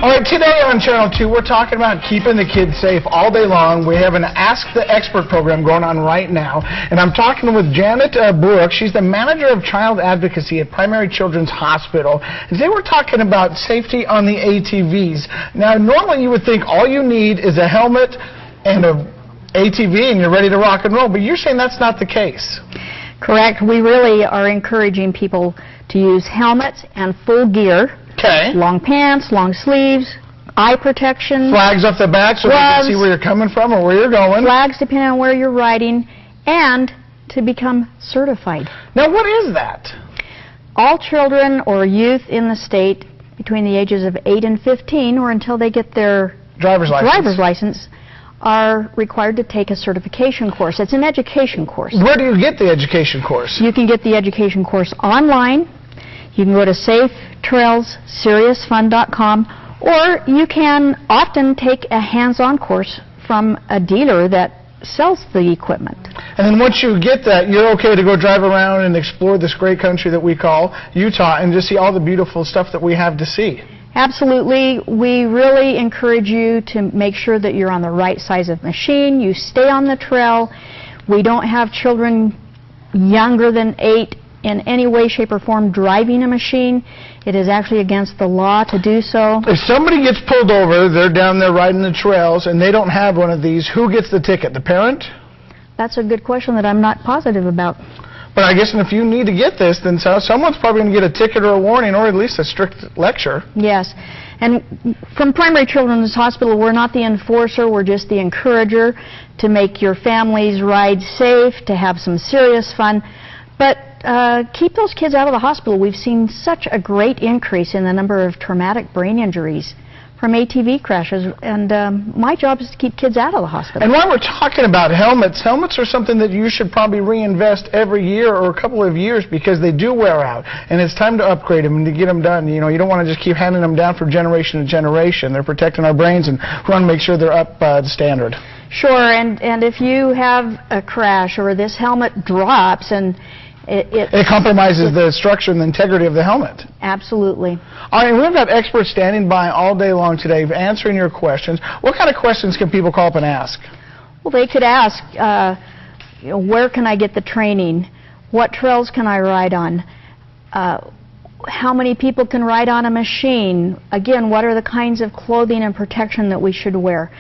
All right, today on Channel 2, we're talking about keeping the kids safe all day long. We have an Ask the Expert program going on right now, and I'm talking with Janet Brooks. She's the manager of Child Advocacy at Primary Children's Hospital. And today we're talking about safety on the ATVs. Now, normally you would think all you need is a helmet and an ATV and you're ready to rock and roll, but you're saying that's not the case. Correct. We really are encouraging people to use helmets and full gear. Okay. Long pants, long sleeves, eye protection. Flags off the back so they can see where you're coming from or where you're going. Flags depending on where you're riding, and to become certified. Now, what is that? All children or youth in the state between the ages of 8 and 15, or until they get their driver's license, are required to take a certification course. It's an education course. Where do you get the education course? You can get the education course online. You can go to safetrailsseriousfun.com, or you can often take a hands-on course from a dealer that sells the equipment. And then once you get that, you're okay to go drive around and explore this great country that we call Utah and just see all the beautiful stuff that we have to see. Absolutely. We really encourage you to make sure that you're on the right size of machine. You stay on the trail. We don't have children younger than 8 in any way, shape, or form driving a machine. It is actually against the law to do so. If somebody gets pulled over, they're down there riding the trails, and they don't have one of these, who gets the ticket? The parent? That's a good question that I'm not positive about. But I guess if you need to get this, then someone's probably going to get a ticket or a warning, or at least a strict lecture. Yes. And from Primary Children's Hospital, we're not the enforcer, we're just the encourager to make your family's ride safe, to have some serious fun. But keep those kids out of the hospital. We've seen such a great increase in the number of traumatic brain injuries from ATV crashes, and my job is to keep kids out of the hospital. And while we're talking about helmets, helmets are something that you should probably reinvest every year or a couple of years because they do wear out, and it's time to upgrade them and to get them done. You know, you don't want to just keep handing them down from generation to generation. They're protecting our brains, and we want to make sure they're up to standard. Sure, and if you have a crash or this helmet drops and it compromises the structure and the integrity of the helmet. Absolutely. All right, we've got experts standing by all day long today answering your questions. What kind of questions can people call up and ask? Well, they could ask, where can I get the training? What trails can I ride on? How many people can ride on a machine? Again, what are the kinds of clothing and protection that we should wear?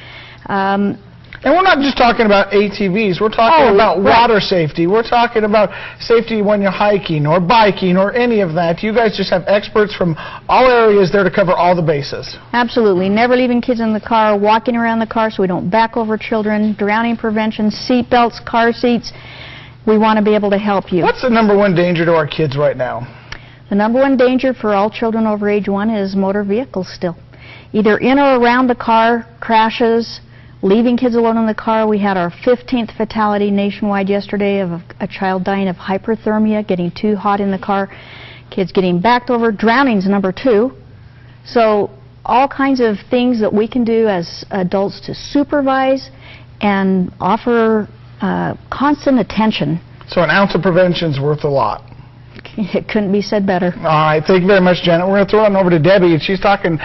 And we're not just talking about ATVs. We're talking about water safety. We're talking about safety when you're hiking or biking or any of that. You guys just have experts from all areas there to cover all the bases. Absolutely. Never leaving kids in the car, walking around the car so we don't back over children, drowning prevention, seat belts, car seats. We want to be able to help you. What's the #1 danger to our kids right now? The #1 danger for all children over age 1 is motor vehicles still. Either in or around the car, crashes, leaving kids alone in the car. We had our 15th fatality nationwide yesterday of a child dying of hyperthermia, getting too hot in the car, kids getting backed over. Drowning's #2. So all kinds of things that we can do as adults to supervise and offer constant attention. So an ounce of prevention's worth a lot. It couldn't be said better. All right, thank you very much, Janet. We're going to throw it on over to Debbie, and she's talking